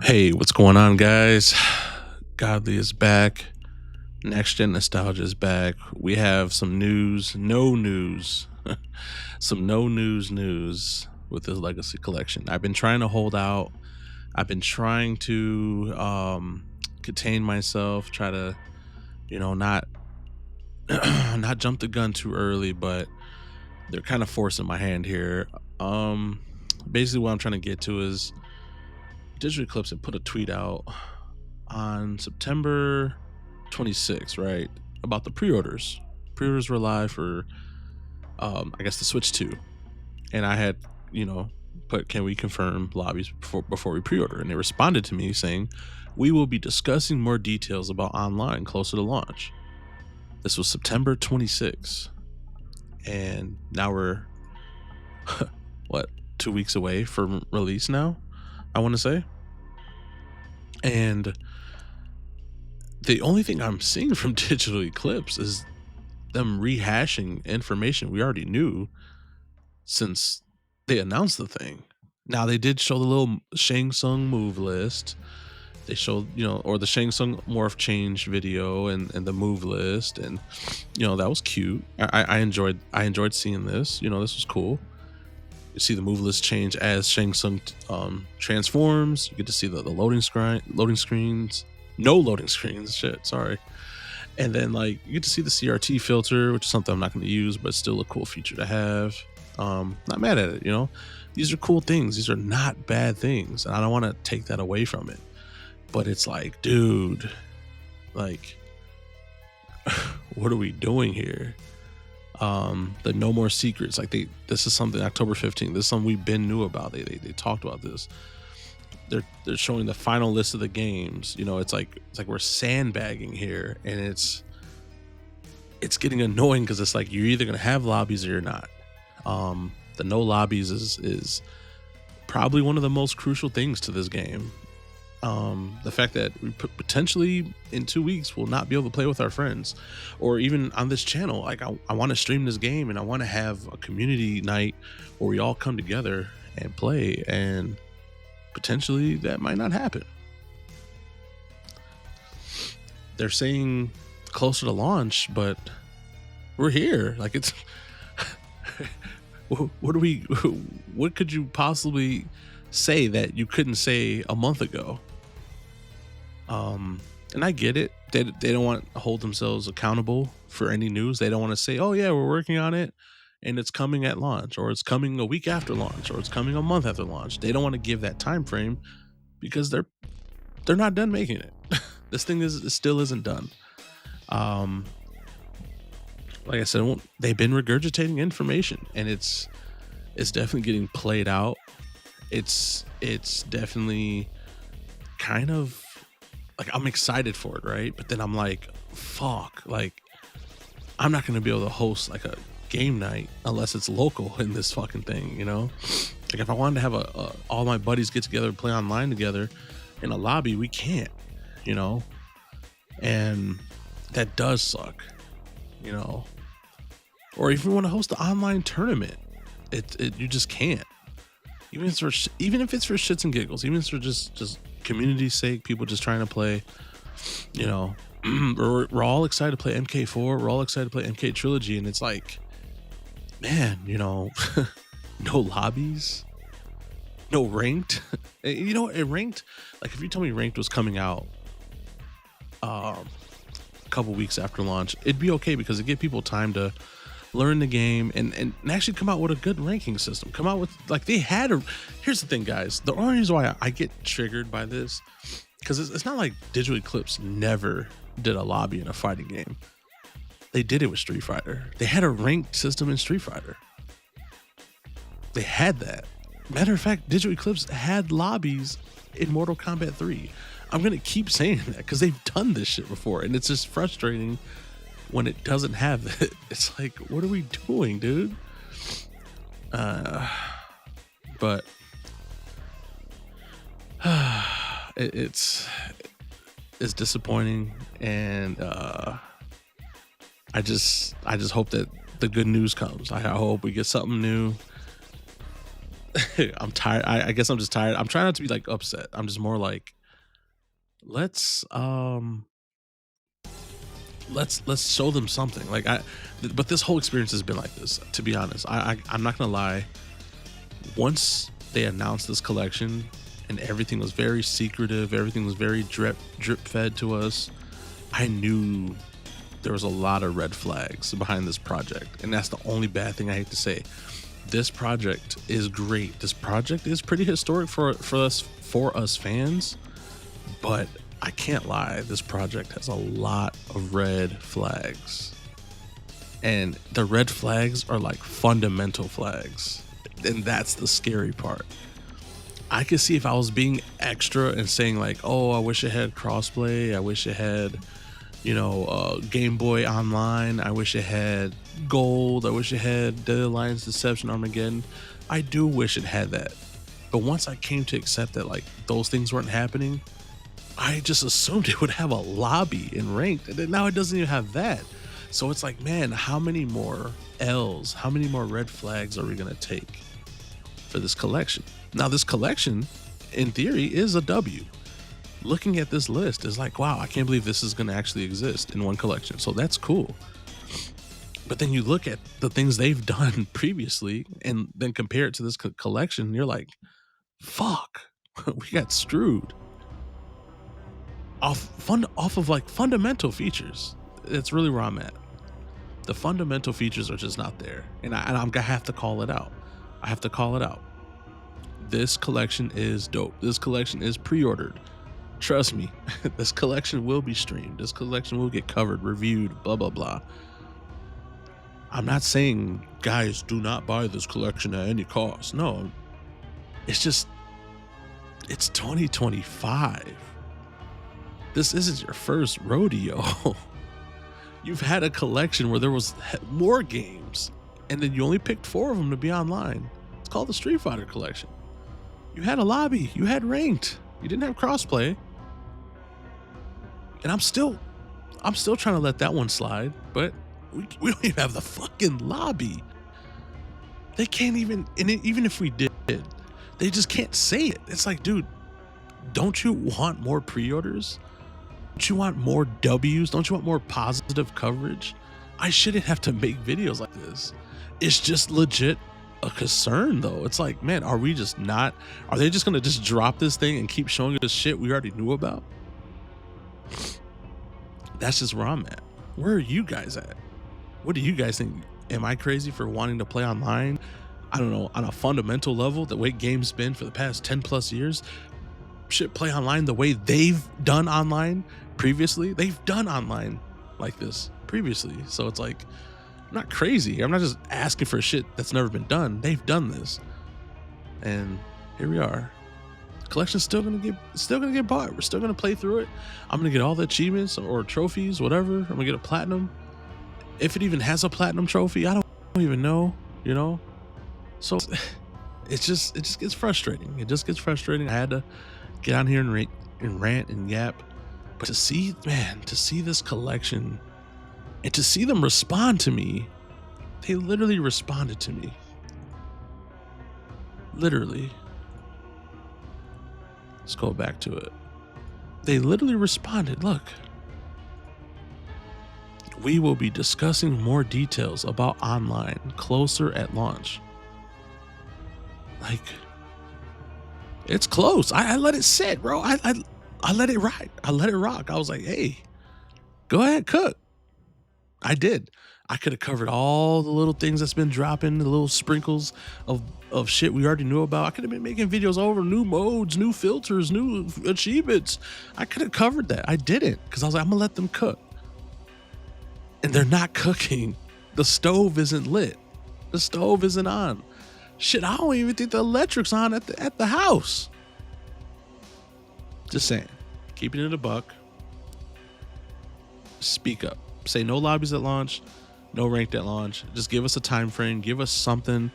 Hey, what's going on, guys? Godly is back. Next Gen Nostalgia is back. We have some news, no news, some no news with this Legacy Collection. I've been trying to hold out. I've been trying to contain myself, try to, not not jump the gun too early, but they're kind of forcing my hand here. Um, Basically, what I'm trying to get to is Digital Eclipse had put a tweet out on September 26th, right? About the pre-orders. Pre-orders were live for I guess the Switch 2. And I had, you know, put can we confirm lobbies before we pre-order? And they responded to me saying, "We will be discussing more details about online closer to launch." This was September 26th. And now we're what, 2 weeks away from release now, I want to say. And the only thing I'm seeing from Digital Eclipse is them rehashing information we already knew since they announced the thing. Now they did show the little Shang Tsung move list. They showed, or the Shang Tsung morph change video and the move list, and that was cute. I enjoyed seeing this. This was cool. You see the move list change as Shang Tsung transforms. You get to see the loading screens. No loading screens. Shit, sorry. And then you get to see the CRT filter, which is something I'm not going to use, but still a cool feature to have. Not mad at it. These are cool things. These are not bad things, and I don't want to take that away from it. But it's like, dude, what are we doing here? The no more secrets. This is something October 15th. This is something we've been knew about. They talked about this. They're showing the final list of the games. It's like we're sandbagging here, and it's getting annoying because it's like you're either gonna have lobbies or you're not. The no lobbies is probably one of the most crucial things to this game. The fact that we potentially in 2 weeks will not be able to play with our friends, or even on this channel. I want to stream this game, and I want to have a community night where we all come together and play, and potentially that might not happen. They're saying closer to launch, but we're here. It's what could you possibly say that you couldn't say a month ago? And I get it. They don't want to hold themselves accountable for any news. They don't want to say, "Oh yeah, we're working on it and it's coming at launch," or "It's coming a week after launch," or "It's coming a month after launch." They don't want to give that time frame because they're not done making it. This thing still isn't done. Like I said, they've been regurgitating information, and it's definitely getting played out. It's definitely kind of I'm excited for it, right? But then I'm like, fuck, I'm not gonna be able to host a game night unless it's local in this fucking thing, if I wanted to have all my buddies get together and play online together in a lobby, we can't, and that does suck, or if you want to host an online tournament, you just can't. Even if it's for shits and giggles, even if it's for just community's sake, people just trying to play, we're all excited to play MK4, we're all excited to play MK Trilogy, and it's like, man, no lobbies, no ranked. It ranked, if you told me ranked was coming out a couple weeks after launch, it'd be okay because it give people time to learn the game and actually come out with a good ranking system. Come out with here's the thing, guys. The only reason why I get triggered by this, because it's not like Digital Eclipse never did a lobby in a fighting game. They did it with Street Fighter. They had a ranked system in Street Fighter. They had that. Matter of fact, Digital Eclipse had lobbies in Mortal Kombat 3. I'm gonna keep saying that because they've done this shit before, and it's just frustrating when it doesn't have it. It's like, what are we doing, dude? But it's disappointing, and I just hope that the good news comes. I hope we get something new. I'm tired. I guess I'm just tired. I'm trying not to be upset. I'm just more let's let's show them something. Like but this whole experience has been like this. To be honest, I'm not gonna lie. Once they announced this collection and everything was very secretive, everything was very drip fed to us, I knew there was a lot of red flags behind this project, and that's the only bad thing I hate to say. This project is great. This project is pretty historic for us fans, but I can't lie, this project has a lot of red flags. And the red flags are like fundamental flags. And that's the scary part. I could see if I was being extra and saying like, "Oh, I wish it had crossplay. I wish it had, Game Boy Online. I wish it had Gold. I wish it had Dead Alliance, Deception, Armageddon." I do wish it had that. But once I came to accept that like those things weren't happening, I just assumed it would have a lobby in ranked, and then now it doesn't even have that. So it's like, man, how many more L's, how many more red flags are we gonna take for this collection? Now, this collection, in theory, is a W. Looking at this list is like, wow, I can't believe this is gonna actually exist in one collection. So that's cool. But then you look at the things they've done previously and then compare it to this collection, and you're like, fuck, we got screwed. Off of like fundamental features. It's really where I'm at. The fundamental features are just not there, and I'm gonna have to call it out. I have to call it out. This collection is dope. This collection is pre-ordered. Trust me, this collection will be streamed. This collection will get covered, reviewed, blah blah blah. I'm not saying, guys, do not buy this collection at any cost. No, it's just, it's 2025. This isn't your first rodeo. You've had a collection where there was more games, and then you only picked 4 of them to be online. It's called the Street Fighter Collection. You had a lobby, you had ranked, you didn't have crossplay, and I'm still trying to let that one slide. But we don't even have the fucking lobby. They can't even, and even if we did, they just can't say it. It's like, dude, don't you want more pre-orders? Don't you want more W's? Don't you want more positive coverage? I shouldn't have to make videos like this. It's just legit a concern though. It's like, man, are they just gonna just drop this thing and keep showing us shit we already knew about? That's just where I'm at. Where are you guys at? What do you guys think? Am I crazy for wanting to play online? I don't know, on a fundamental level, the way games been for the past 10 plus years, shit, play online the way they've done online previously. They've done online like this previously. So it's like, I'm not crazy. I'm not just asking for shit that's never been done. They've done this. And here we are. Collection's still gonna get bought. We're still gonna play through it. I'm gonna get all the achievements or trophies, whatever. I'm gonna get a platinum. If it even has a platinum trophy, I don't even know, So it just gets frustrating. It just gets frustrating. I had to get on here and rant and yap. But to see this collection and to see them respond to me, they literally responded to me. Literally. Let's go back to it. They literally responded, look, we will be discussing more details about online closer at launch. Like, it's close. I let it sit, bro. I let it ride. I let it rock. I was like, hey, go ahead, cook. I did. I could have covered all the little things that's been dropping, the little sprinkles of shit we already knew about. I could have been making videos over new modes, new filters, new achievements. I could have covered that. I didn't, because I was like, I'm gonna let them cook. And they're not cooking. The stove isn't lit. The stove isn't on. Shit, I don't even think the electric's on at the house. Just saying. Keeping it a buck. Speak up. Say no lobbies at launch, no ranked at launch. Just give us a time frame. Give us something.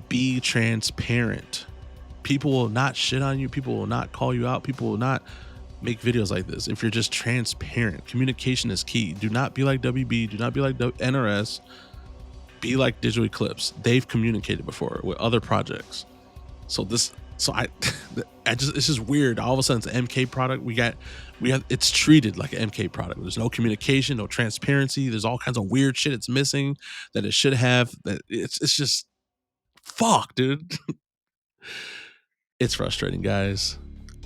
Be transparent. People will not shit on you. People will not call you out. People will not make videos like this if you're just transparent. Communication is key. Do not be like WB. Do not be like NRS. Be like Digital Eclipse. They've communicated before with other projects. So this, So I just it's just weird. All of a sudden, it's an MK product. We have it's treated like an MK product. There's no communication, no transparency. There's all kinds of weird shit it's missing that it should have. That it's just fuck, dude. It's frustrating, guys.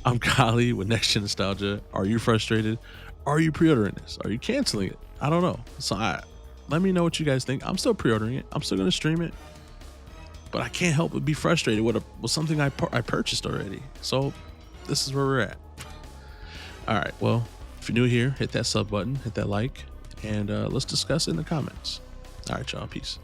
I'm Kali with Next Gen Nostalgia. Are you frustrated? Are you pre-ordering this? Are you canceling it? I don't know. So let me know what you guys think. I'm still pre-ordering it. I'm still gonna stream it, but I can't help but be frustrated with something I purchased already. So this is where we're at. All right. Well, if you're new here, hit that sub button, hit that like, and let's discuss it in the comments. All right, y'all. Peace.